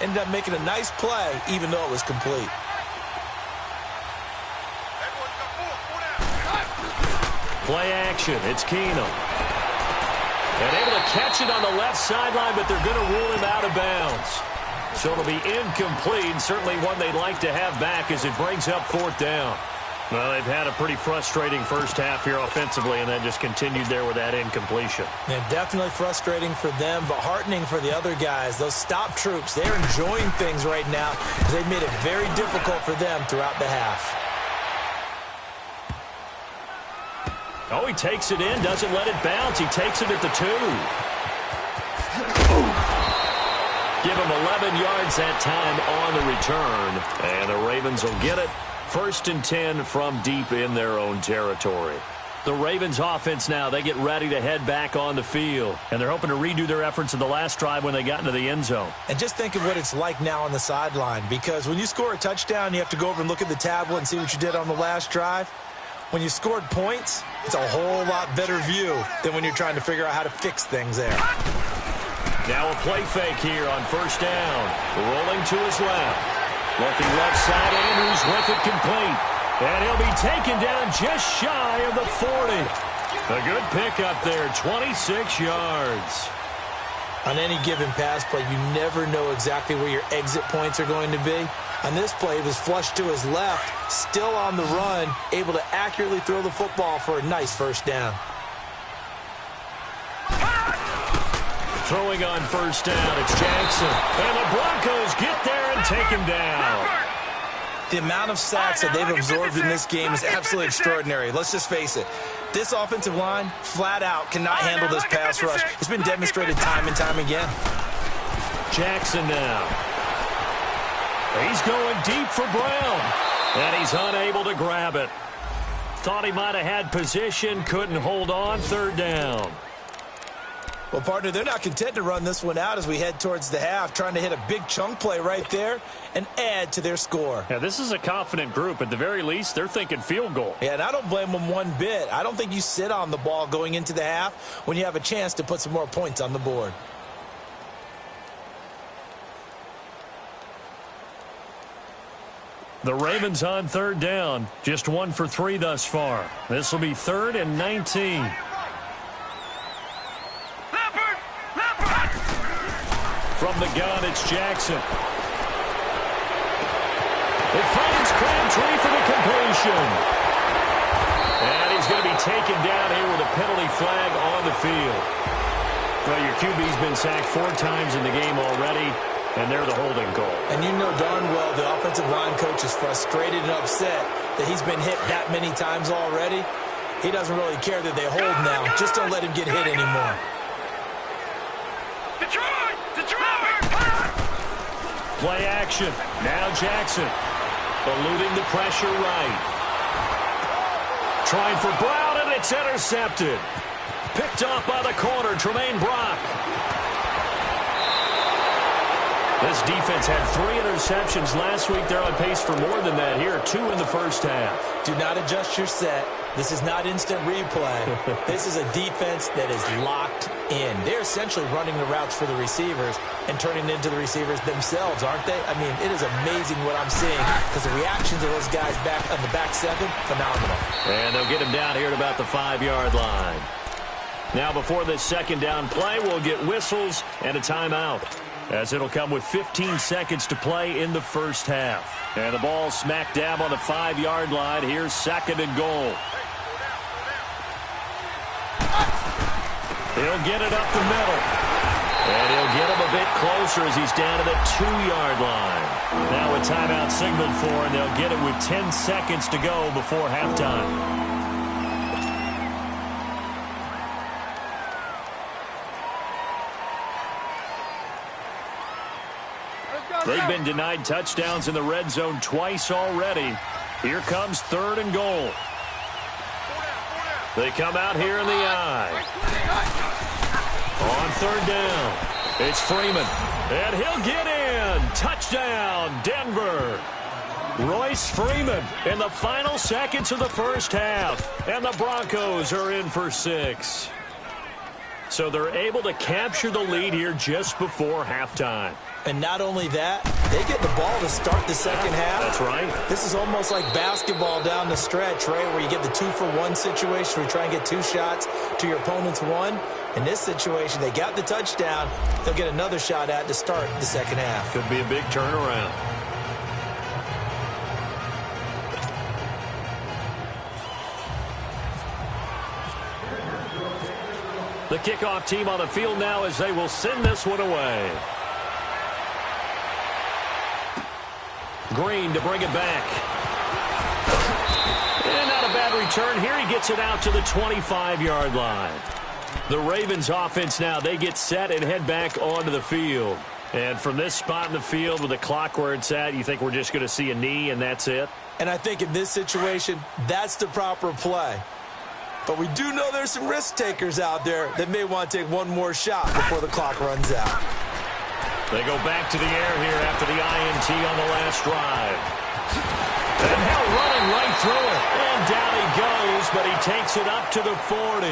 Ended up making a nice play, even though it was complete. Play action. It's Keenum. And able to catch it on the left sideline, but they're going to rule him out of bounds. So it'll be incomplete, certainly one they'd like to have back as it brings up 4th down. Well, they've had a pretty frustrating first half here offensively, and then just continued there with that incompletion. Yeah, definitely frustrating for them, but heartening for the other guys. Those stop troops, they're enjoying things right now because they've made it very difficult for them throughout the half. Oh, he takes it in, doesn't let it bounce. He takes it at the 2. Give him 11 yards that time on the return. And the Ravens will get it. 1st and 10 from deep in their own territory. The Ravens offense now, they get ready to head back on the field. And they're hoping to redo their efforts in the last drive when they got into the end zone. And just think of what it's like now on the sideline. Because when you score a touchdown, you have to go over and look at the tablet and see what you did on the last drive. When you scored points, it's a whole lot better view than when you're trying to figure out how to fix things there. Now a play fake here on 1st down. Rolling to his left. Looking left side, Andrews with it complete. And he'll be taken down just shy of the 40. A good pickup there, 26 yards. On any given pass play, you never know exactly where your exit points are going to be. On this play, he was flushed to his left, still on the run, able to accurately throw the football for a nice 1st down. Throwing on 1st down, it's Jackson. And the Broncos get there and take him down. The amount of sacks that they've absorbed in this game is absolutely extraordinary. Let's just face it. This offensive line, flat out, cannot handle this pass rush. It's been demonstrated time and time again. Jackson now. He's going deep for Brown. And he's unable to grab it. Thought he might have had position, couldn't hold on, 3rd down. Well, partner, they're not content to run this one out as we head towards the half, trying to hit a big chunk play right there and add to their score. Yeah, this is a confident group. At the very least, they're thinking field goal. Yeah, and I don't blame them one bit. I don't think you sit on the ball going into the half when you have a chance to put some more points on the board. The Ravens on 3rd down. Just 1 for 3 thus far. This will be 3rd and 19. From the gun, it's Jackson. It finds Crabtree for the completion. And he's going to be taken down here with a penalty flag on the field. Well, your QB's been sacked 4 times in the game already, and they're the holding call. And you know darn well the offensive line coach is frustrated and upset that he's been hit that many times already. He doesn't really care that they hold now. Just don't let him get hit anymore. Play action. Now Jackson. Eluding the pressure right. Trying for Brown, and it's intercepted. Picked off by the corner, Tremaine Brock. This defense had 3 interceptions last week. They're on pace for more than that here. 2 in the first half. Do not adjust your set. This is not instant replay. This is a defense that is locked in. They're essentially running the routes for the receivers and turning into the receivers themselves, aren't they? I mean, it is amazing what I'm seeing because the reactions of those guys back on the back 7, phenomenal. And they'll get him down here at about the 5-yard line. Now before this 2nd down play, we'll get whistles and a timeout, as it'll come with 15 seconds to play in the first half. And the ball smack dab on the 5-yard line. Here's 2nd and goal. He'll get it up the middle. And he'll get him a bit closer as he's down to the 2-yard line. Now a timeout signaled for, and they'll get it with 10 seconds to go before halftime. They've been denied touchdowns in the red zone twice already. Here comes 3rd and goal. They come out here in the eye. On 3rd down, it's Freeman. And he'll get in. Touchdown, Denver. Royce Freeman in the final seconds of the first half. And the Broncos are in for 6. So they're able to capture the lead here just before halftime. And not only that, they get the ball to start the second half. That's right. This is almost like basketball down the stretch, right, where you get the 2-for-1 situation where you try and get 2 shots to your opponent's 1. In this situation, they got the touchdown. They'll get another shot at to start the second half. Could be a big turnaround. The kickoff team on the field now as they will send this one away. Green to bring it back. And not a bad return here. He gets it out to the 25-yard line. The Ravens offense now, they get set and head back onto the field. And from this spot in the field with the clock where it's at, you think we're just going to see a knee and that's it? And I think in this situation, that's the proper play. But we do know there's some risk takers out there that may want to take one more shot before the clock runs out. They go back to the air here after the INT on the last drive. And Hill running right through it. And down he goes, but he takes it up to the 40.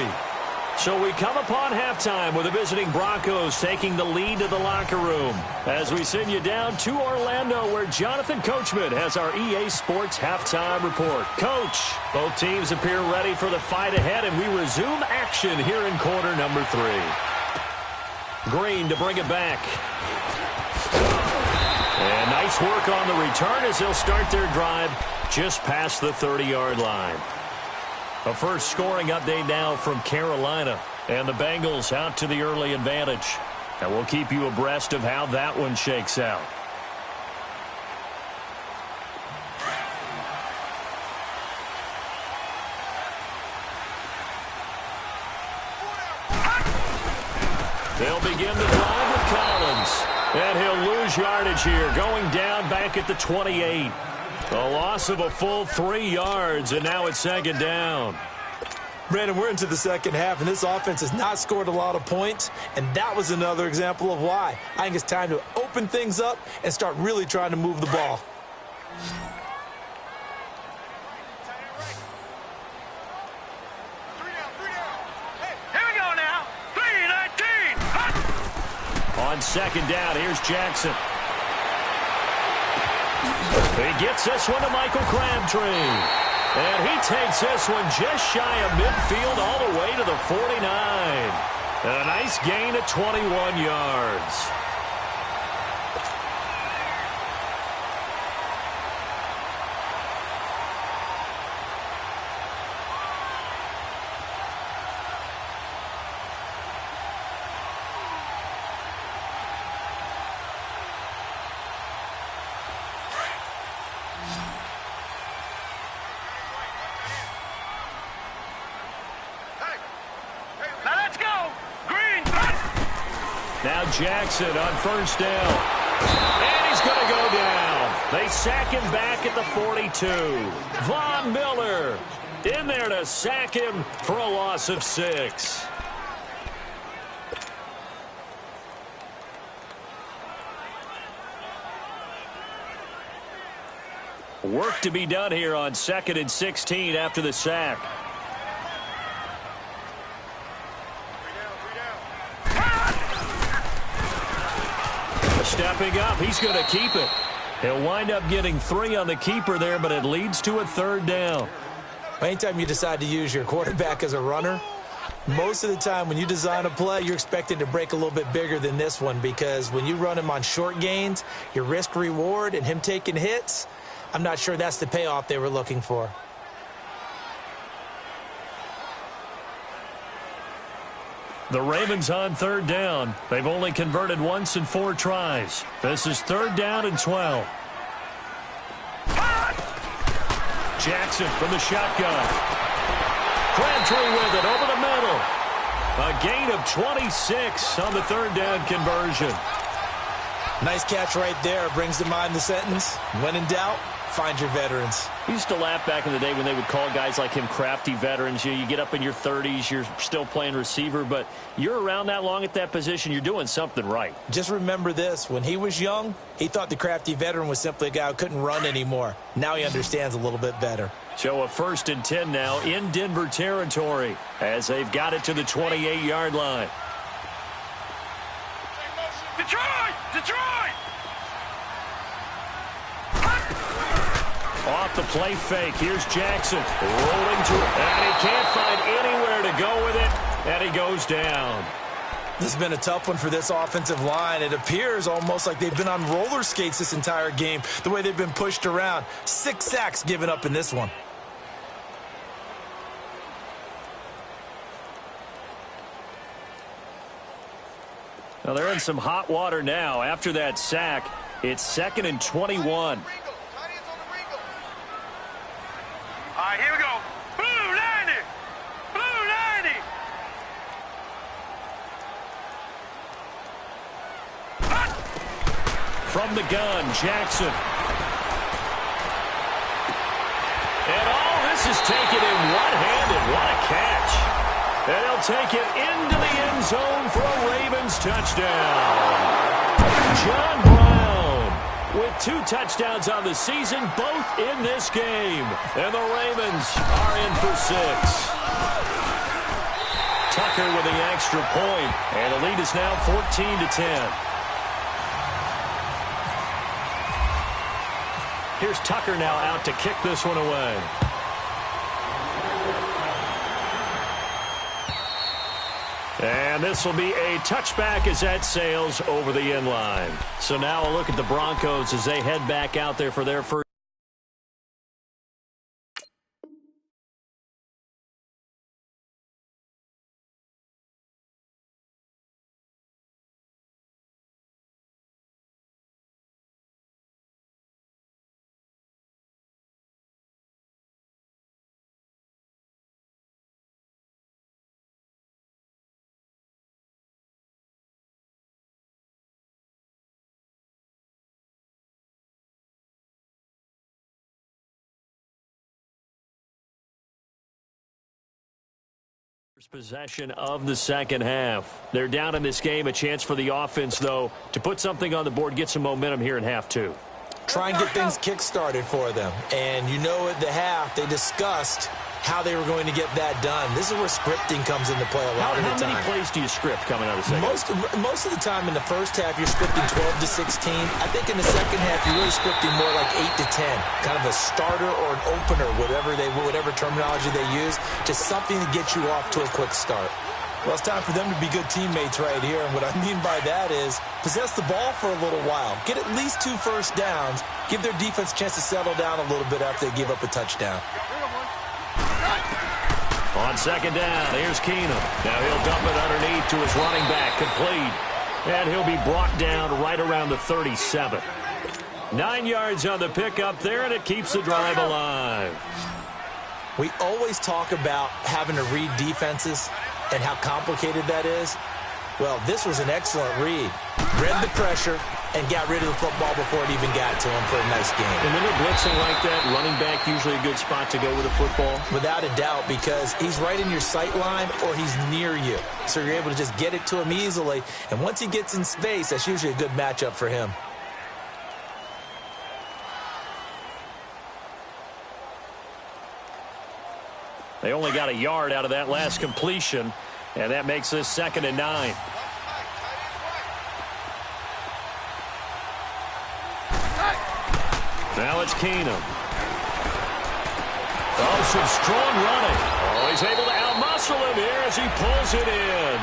So we come upon halftime with the visiting Broncos taking the lead to the locker room as we send you down to Orlando where Jonathan Coachman has our EA Sports halftime report. Coach, both teams appear ready for the fight ahead, and we resume action here in quarter number 3. Green to bring it back. And nice work on the return as they'll start their drive just past the 30-yard line. A first scoring update now from Carolina. And the Bengals out to the early advantage. And we'll keep you abreast of how that one shakes out. They'll begin the drive with Collins. And he'll lose yardage here, going down back at the 28. A loss of a full 3 yards, and now it's second down. Brandon, we're into the second half, and this offense has not scored a lot of points, and that was another example of why. I think it's time to open things up and start really trying to move the ball. Here we go now. 3-19. On second down, here's Jackson. He gets this one to Michael Crabtree. And he takes this one just shy of midfield all the way to the 49. And a nice gain of 21 yards. Now Jackson on first down. And he's going to go down. They sack him back at the 42. Von Miller in there to sack him for a loss of 6. Work to be done here on 2nd and 16 after the sack. Stepping up, he's going to keep it. He'll wind up getting 3 on the keeper there, but it leads to a 3rd down. Anytime you decide to use your quarterback as a runner, most of the time when you design a play, you're expected to break a little bit bigger than this one because when you run him on short gains, your risk-reward and him taking hits, I'm not sure that's the payoff they were looking for. The Ravens on 3rd down. They've only converted once in 4 tries. This is 3rd down and 12. Jackson from the shotgun. Crabtree with it over the middle. A gain of 26 on the 3rd down conversion. Nice catch right there. Brings to mind the sentence, when in doubt, find your veterans. We used to laugh back in the day when they would call guys like him crafty veterans. You get up in your 30s, you're still playing receiver, but you're around that long at that position, you're doing something right. Just remember this. When he was young, he thought the crafty veteran was simply a guy who couldn't run anymore. Now he understands a little bit better. So a 1st and 10 now in Denver territory as they've got it to the 28-yard line. Detroit! Detroit! off the play fake. Here's Jackson rolling to it. And he can't find anywhere to go with it. And he goes down. This has been a tough one for this offensive line. It appears almost like they've been on roller skates this entire game, the way they've been pushed around. 6 sacks given up in this one. Well, they're in some hot water now. After that sack, it's 2nd and 21. All right, here we go. Blue 90. Blue 90. From the gun, Jackson. And all this is taken in one-handed. What a catch. And they'll take it into the end zone for a Ravens touchdown. John Brown with 2 touchdowns on the season, both in this game. And the Ravens are in for 6. Tucker with the extra point. And the lead is now 14-10. Here's Tucker now out to kick this one away. And this will be a touchback as that sails over the end line. So now a look at the Broncos as they head back out there for their first. Possession of the second half. They're down in this game. A chance for the offense, though, to put something on the board, get some momentum here in half 2. Try and get things kick-started for them. And you know at the half, they discussed how they were going to get that done. This is where scripting comes into play a lot of the time. How many plays do you script coming out of the second? Most of the time in the first half, you're scripting 12 to 16. I think in the second half, you're really scripting more like 8 to 10. Kind of a starter or an opener, whatever terminology they use, just something to get you off to a quick start. Well, it's time for them to be good teammates right here. And what I mean by that is possess the ball for a little while. Get at least 2 first downs. Give their defense a chance to settle down a little bit after they give up a touchdown. On second down, here's Keenum. Now he'll dump it underneath to his running back, complete. And he'll be brought down right around the 37. 9 yards on the pickup there, and it keeps the drive alive. We always talk about having to read defenses and how complicated that is. Well, this was an excellent read. Read the pressure and got rid of the football before it even got to him for a nice game. And when they're blitzing like that, running back usually a good spot to go with a football? Without a doubt, because he's right in your sight line or he's near you. So you're able to just get it to him easily. And once he gets in space, that's usually a good matchup for him. They only got a yard out of that last completion, and that makes this 2nd and 9. Now it's Keenum. Oh, some strong running. Oh, he's able to outmuscle him here as he pulls it in.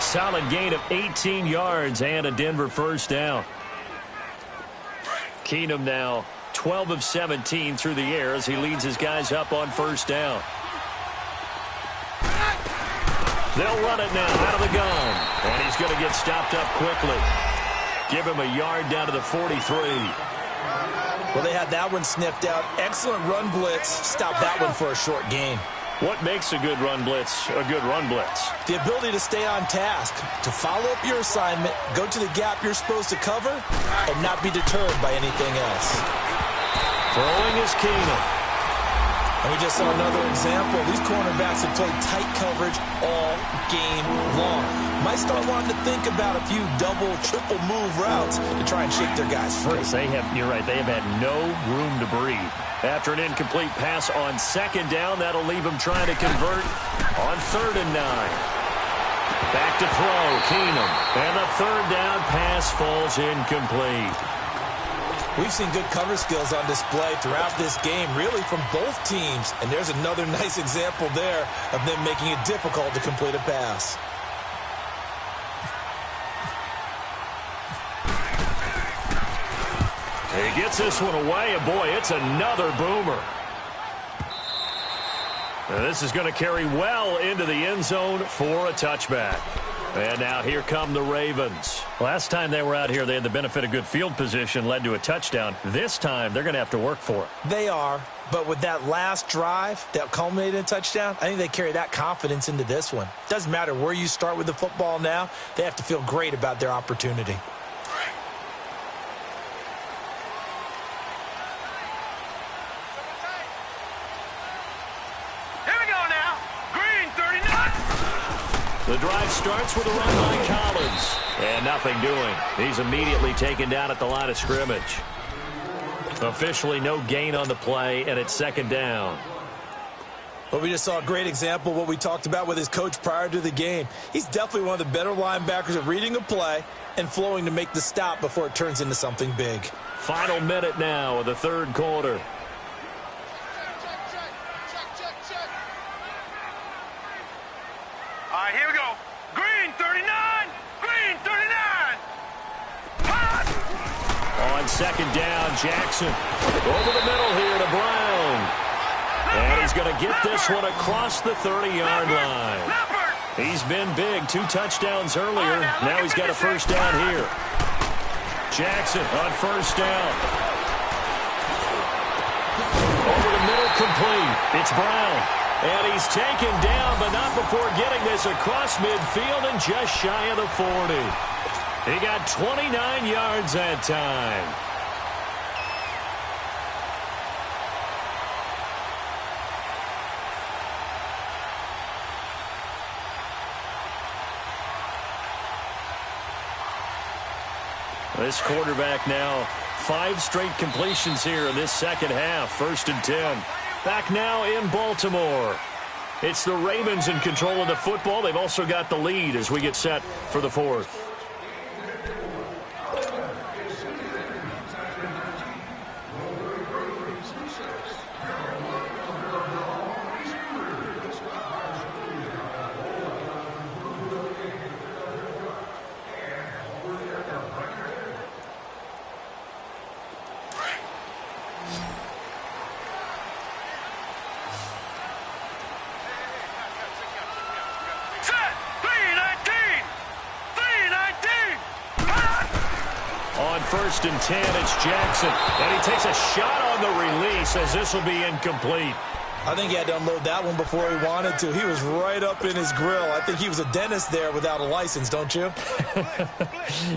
Solid gain of 18 yards and a Denver first down. Keenum now 12 of 17 through the air as he leads his guys up on first down. They'll run it now out of the gun. And he's going to get stopped up quickly. Give him a yard down to the 43. Well, they had that one sniffed out. Excellent run blitz. Stop that one for a short gain. What makes a good run blitz a good run blitz? The ability to stay on task, to follow up your assignment, go to the gap you're supposed to cover, and not be deterred by anything else. Throwing is Keenum. And we just saw another example. These cornerbacks have played tight coverage all game long. Might start wanting to think about a few double, triple move routes to try and shake their guys free. Yes, you're right. They have had no room to breathe. After an incomplete pass on second down, that'll leave them trying to convert on 3rd and 9. Back to throw, Keenum. And the 3rd down pass falls incomplete. We've seen good cover skills on display throughout this game, really from both teams. And there's another nice example there of them making it difficult to complete a pass. He gets this one away, and boy, it's another boomer. Now this is going to carry well into the end zone for a touchback. And now here come the Ravens. Last time they were out here, they had the benefit of good field position, led to a touchdown. This time, they're going to have to work for it. They are, but with that last drive that culminated in a touchdown, I think they carry that confidence into this one. Doesn't matter where you start with the football now, they have to feel great about their opportunity. The drive starts with a run by Collins. And nothing doing. He's immediately taken down at the line of scrimmage. Officially no gain on the play, and it's second down. Well, we just saw a great example of what we talked about with his coach prior to the game. He's definitely one of the better linebackers at reading a play and flowing to make the stop before it turns into something big. Final minute now of the third quarter. Here we go. Green 39. Green 39. Hot. On second down, Jackson. Over the middle here to Brown. And he's going to get this one across the 30-yard line. He's been big. 2 touchdowns earlier. Now he's got a first down here. Jackson on first down. Over the middle, complete. It's Brown. And he's taken down, but not before getting this across midfield and just shy of the 40. He got 29 yards that time. This quarterback now 5 straight completions here in this second half. 1st and 10. Back now in Baltimore. It's the Ravens in control of the football. They've also got the lead as we get set for the 4th. On 1st and 10, it's Jackson. And he takes a shot on the release as this will be incomplete. I think he had to unload that one before he wanted to. He was right up in his grill. I think he was a dentist there without a license, don't you?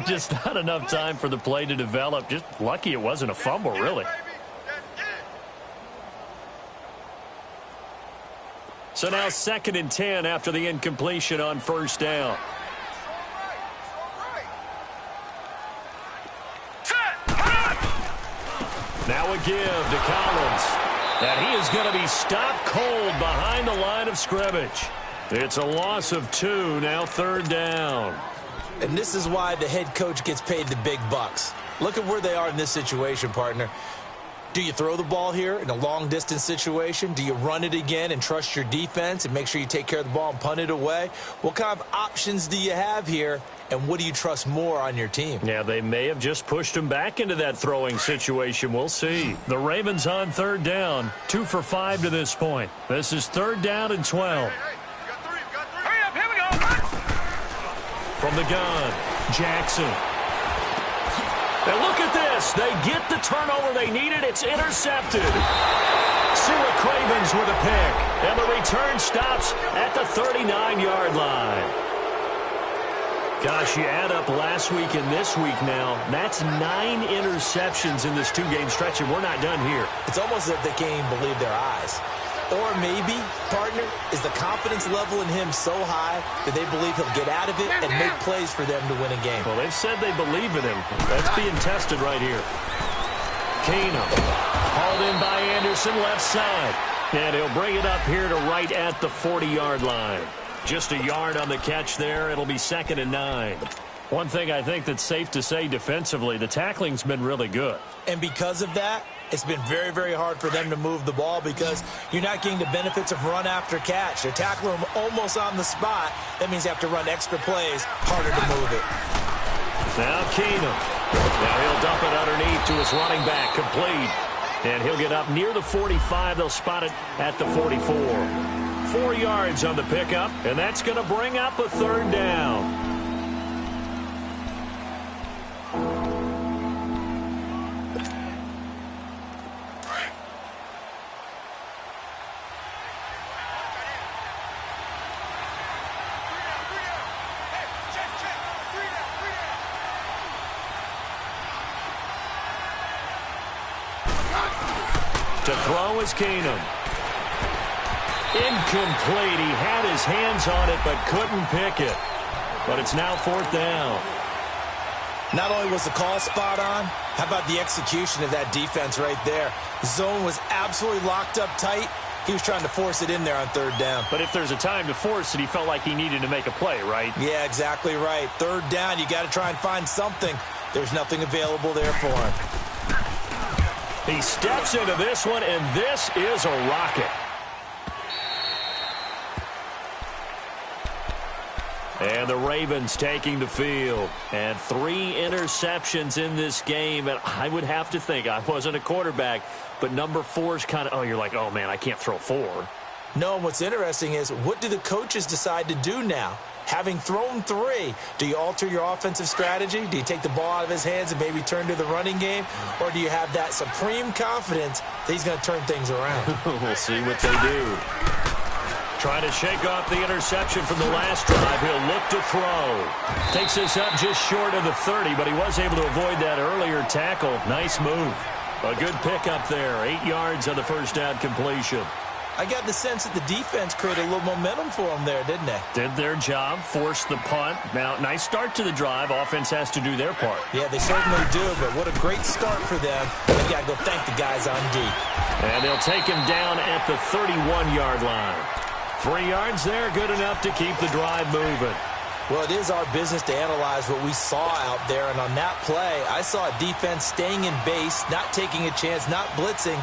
Just not enough time for the play to develop. Just lucky it wasn't a fumble, really. So now 2nd and 10 after the incompletion on first down. Now a give to Collins. And he is going to be stopped cold behind the line of scrimmage. It's a loss of 2, now 3rd down. And this is why the head coach gets paid the big bucks. Look at where they are in this situation, partner. Do you throw the ball here in a long-distance situation? Do you run it again and trust your defense and make sure you take care of the ball and punt it away? What kind of options do you have here, and what do you trust more on your team? Yeah, they may have just pushed him back into that throwing situation. We'll see. The Ravens on 3rd down, 2 for 5 to this point. This is 3rd down and 12. Hurry up, here we go. From the gun, Jackson. And look at this. They get the turnover they needed. It's intercepted. Sua Cravens with a pick. And the return stops at the 39-yard line. Gosh, you add up last week and this week now. That's 9 interceptions in this 2-game stretch, and we're not done here. It's almost as if they can't even believe their eyes. Or maybe, partner, is the confidence level in him so high that they believe he'll get out of it and make plays for them to win a game. Well, they've said they believe in him. That's being tested right here. Keenum, hauled in by Anderson, left side. And he'll bring it up here to right at the 40-yard line. Just a yard on the catch there. It'll be 2nd and 9. One thing I think that's safe to say defensively, the tackling's been really good. And because of that, it's been very, very hard for them to move the ball because you're not getting the benefits of run after catch. They're tackling them almost on the spot. That means they have to run extra plays, harder to move it. Now Keenum. Now he'll dump it underneath to his running back, complete. And he'll get up near the 45. They'll spot it at the 44. 4 yards on the pickup, and that's going to bring up a third down. To throw is Keenum. Incomplete. He had his hands on it but couldn't pick it. But it's now 4th down. Not only was the call spot on, how about the execution of that defense right there? Zone was absolutely locked up tight. He was trying to force it in there on 3rd down. But if there's a time to force it, he felt like he needed to make a play, right? Yeah, exactly right. 3rd down, you got to try and find something. There's nothing available there for him. He steps into this one, and this is a rocket. And the Ravens taking the field. And 3 interceptions in this game. And I would have to think, I wasn't a quarterback, but number 4 is kind of, oh, you're like, oh, man, I can't throw 4. No, what's interesting is, what do the coaches decide to do now? Having thrown 3, do you alter your offensive strategy? Do you take the ball out of his hands and maybe turn to the running game? Or do you have that supreme confidence that he's going to turn things around? We'll see what they do. Trying to shake off the interception from the last drive. He'll look to throw. Takes this up just short of the 30, but he was able to avoid that earlier tackle. Nice move. A good pickup there. 8 yards on the first down completion. I got the sense that the defense created a little momentum for them there, didn't they? Did their job, forced the punt. Now, nice start to the drive. Offense has to do their part. Yeah, they certainly do, but what a great start for them. They got to go thank the guys on D. And they'll take him down at the 31-yard line. 3 yards there, good enough to keep the drive moving. Well, it is our business to analyze what we saw out there, and on that play, I saw a defense staying in base, not taking a chance, not blitzing,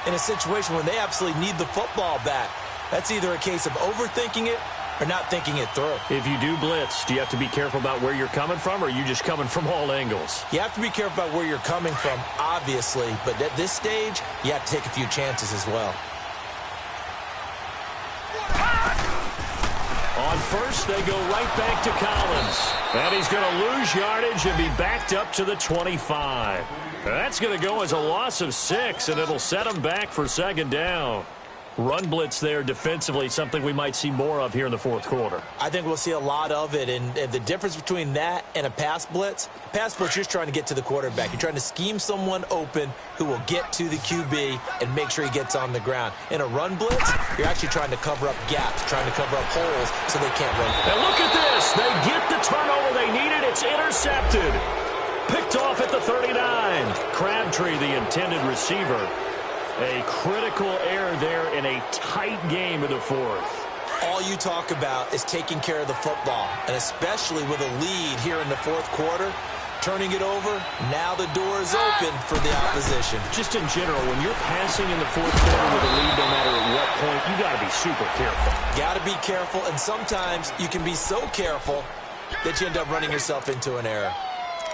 in a situation when they absolutely need the football back. That's either a case of overthinking it or not thinking it through. If you do blitz, do you have to be careful about where you're coming from, or are you just coming from all angles? You have to be careful about where you're coming from, obviously, but at this stage, you have to take a few chances as well. On first, they go right back to Collins. And he's going to lose yardage and be backed up to the 25. That's going to go as a loss of 6, and it'll set him back for 2nd down. Run blitz there defensively, something we might see more of here in the 4th quarter. I think we'll see a lot of it, and the difference between that and a pass blitz, you're just trying to get to the quarterback. You're trying to scheme someone open who will get to the QB and make sure he gets on the ground. In a run blitz, you're actually trying to cover up gaps, trying to cover up holes so they can't run. And look at this. They get the turnover they needed. It's intercepted. Picked off at the 39. Crabtree, the intended receiver. A critical error there in a tight game in the 4th. All you talk about is taking care of the football, and especially with a lead here in the 4th quarter, turning it over, now the door is open for the opposition. Just in general, when you're passing in the 4th quarter with a lead, no matter at what point, you got to be super careful. Got to be careful, and sometimes you can be so careful that you end up running yourself into an error.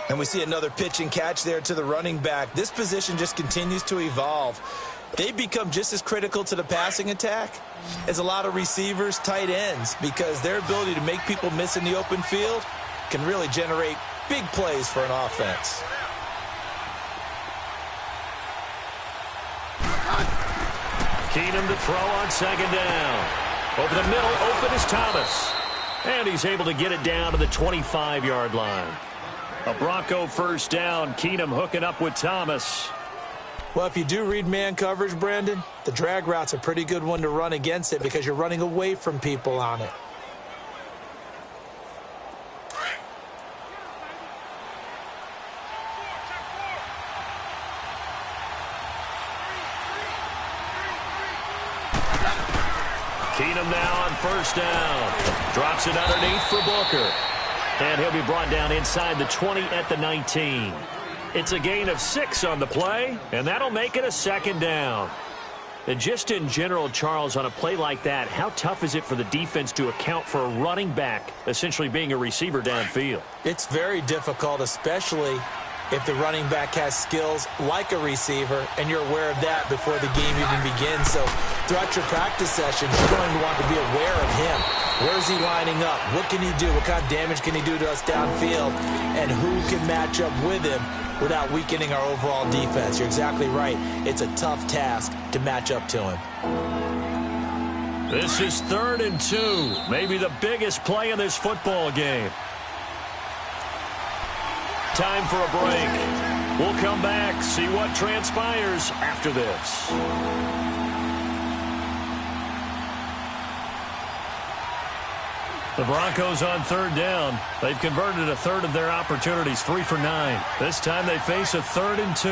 And we see another pitch and catch there to the running back. This position just continues to evolve. They've become just as critical to the passing attack as a lot of receivers, tight ends, because their ability to make people miss in the open field can really generate big plays for an offense. Keenum to throw on 2nd down. Over the middle, open is Thomas. And he's able to get it down to the 25-yard line. A Bronco 1st down. Keenum hooking up with Thomas. Well, if you do read man coverage, Brandon, the drag route's a pretty good one to run against it because you're running away from people on it. Keenum now on 1st down. Drops it underneath for Booker. And he'll be brought down inside the 20 at the 19. It's a gain of 6 on the play, and that'll make it a second down. And just in general, Charles, on a play like that, how tough is it for the defense to account for a running back essentially being a receiver downfield? It's very difficult, especially if the running back has skills like a receiver, and you're aware of that before the game even begins. So throughout your practice sessions, you're going to want to be aware of him. Where's he lining up? What can he do? What kind of damage can he do to us downfield? And who can match up with him without weakening our overall defense? You're exactly right. It's a tough task to match up to him. This is 3rd and 2, maybe the biggest play in this football game. Time for a break. We'll come back, see what transpires after this. The Broncos on 3rd down. They've converted a third of their opportunities, 3 for 9. This time they face a 3rd and 2.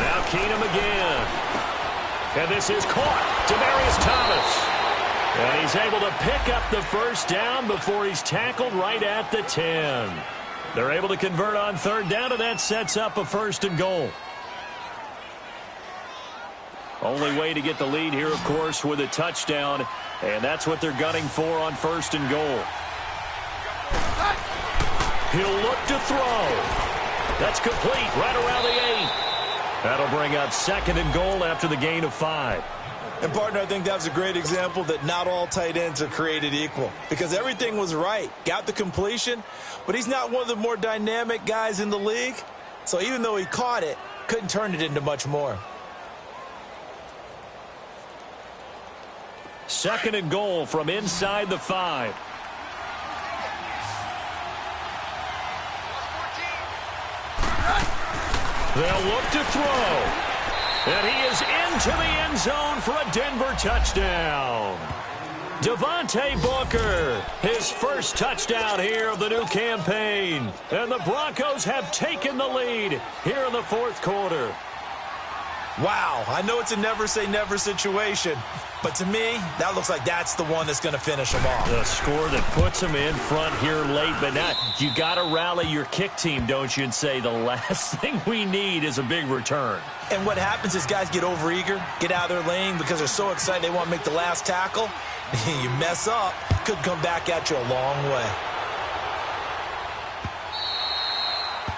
Now Keenum again. And this is caught. Demaryius Thomas. And he's able to pick up the first down before he's tackled right at the 10. They're able to convert on 3rd down, and that sets up a 1st and goal. Only way to get the lead here, of course, with a touchdown, and that's what they're gunning for on 1st and goal. He'll look to throw. That's complete right around the 8. That'll bring up 2nd and goal after the gain of 5. And, partner, I think that was a great example that not all tight ends are created equal, because everything was right. Got the completion, but he's not one of the more dynamic guys in the league. So even though he caught it, couldn't turn it into much more. 2nd and goal from inside the 5. They'll look to throw. And he is into the end zone for a Denver touchdown. Devontae Booker, his first touchdown here of the new campaign. And the Broncos have taken the lead here in the 4th quarter. Wow, I know it's a never-say-never situation, but to me, that looks like that's the one that's going to finish them off. The score that puts them in front here late, but not. You got to rally your kick team, don't you, and say the last thing we need is a big return. And what happens is guys get overeager, get out of their lane because they're so excited they want to make the last tackle. You mess up, could come back at you a long way.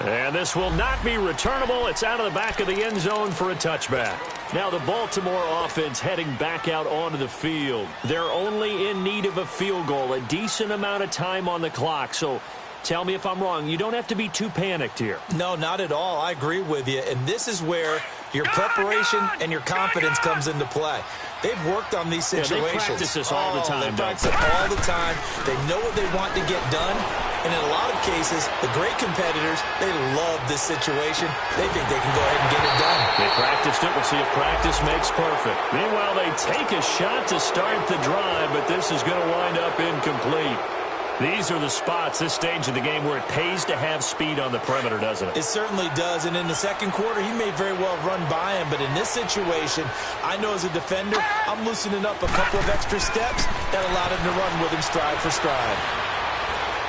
And this will not be returnable. It's out of the back of the end zone for a touchback. Now the Baltimore offense heading back out onto the field. They're only in need of a field goal, a decent amount of time on the clock. So tell me if I'm wrong. You don't have to be too panicked here. No, not at all. I agree with you. And this is where your preparation and your confidence comes into play. They've worked on these situations. They practice this all the time. They practice it all the time. They know what they want to get done. And in a lot of cases, the great competitors, they love this situation. They think they can go ahead and get it done. They practiced it. We'll see if practice makes perfect. Meanwhile, they take a shot to start the drive, but this is going to wind up incomplete. These are the spots, this stage of the game, where it pays to have speed on the perimeter, doesn't it? It certainly does. And in the second quarter, he may very well run by him. But in this situation, I know as a defender, I'm loosening up a couple of extra steps that allowed him to run with him stride for stride.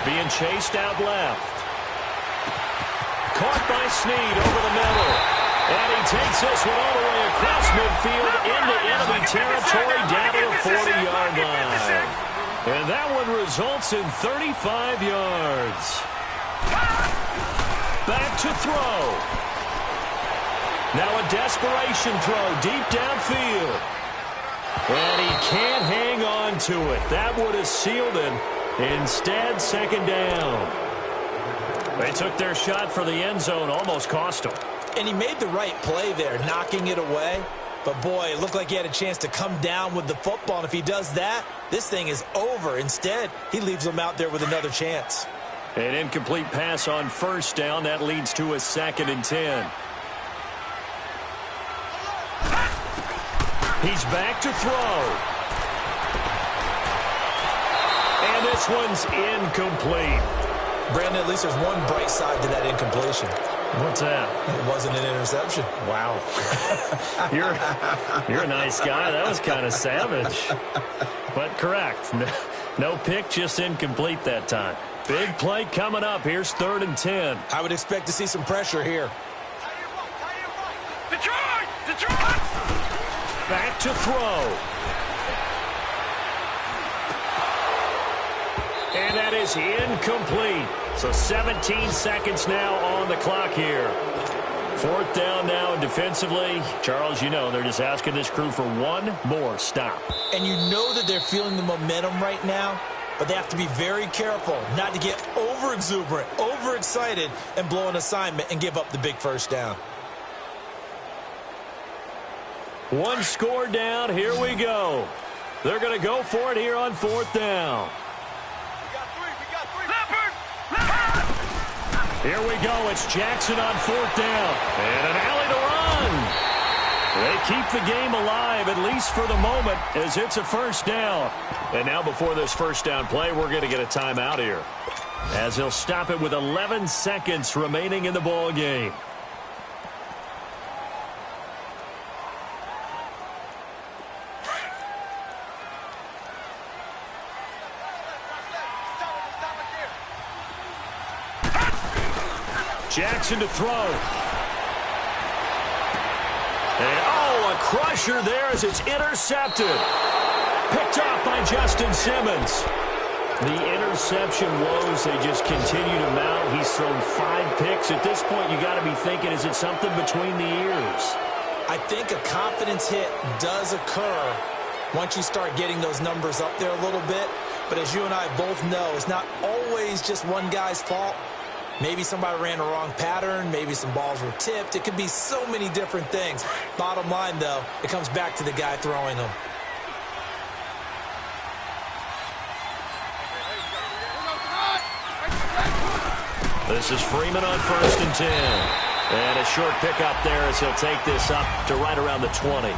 Being chased out left. Caught by Snead over the middle. And he takes this one all the way across midfield into enemy territory down to the 40-yard line. And that one results in 35 yards. Back to throw. Now a desperation throw deep downfield. And he can't hang on to it. That would have sealed it. Instead, 2nd down. They took their shot for the end zone, almost cost them. And he made the right play there, knocking it away. But, boy, it looked like he had a chance to come down with the football. And if he does that, this thing is over. Instead, he leaves him out there with another chance. An incomplete pass on 1st down. That leads to a 2nd and 10. He's back to throw. And this one's incomplete. Brandon, at least there's one bright side to that incompletion. What's that? It wasn't an interception. Wow. You're a nice guy. That was kind of savage. But correct. No pick, just incomplete that time. Big play coming up. Here's 3rd and 10. I would expect to see some pressure here. Detroit! Detroit! Back to throw. And that is incomplete. So 17 seconds now on the clock here. 4th down now, and defensively, Charles, you know, they're just asking this crew for one more stop. And you know that they're feeling the momentum right now, but they have to be very careful not to get over-exuberant, over-excited, and blow an assignment and give up the big first down. One score down. Here we go. They're going to go for it here on 4th down. Here we go. It's Jackson on 4th down. And an alley to run. They keep the game alive, at least for the moment, as it's a first down. And now before this first down play, we're going to get a timeout here, as he'll stop it with 11 seconds remaining in the ball game. Jackson to throw. And, a crusher there as it's intercepted. Picked off by Justin Simmons. The interception woes, they just continue to mount. He's thrown 5 picks. At this point, you got to be thinking, is it something between the ears? I think a confidence hit does occur once you start getting those numbers up there a little bit. But as you and I both know, it's not always just one guy's fault. Maybe somebody ran a wrong pattern. Maybe some balls were tipped. It could be so many different things. Bottom line, though, it comes back to the guy throwing them. This is Freeman on 1st and 10. And a short pickup there as he'll take this up to right around the 20.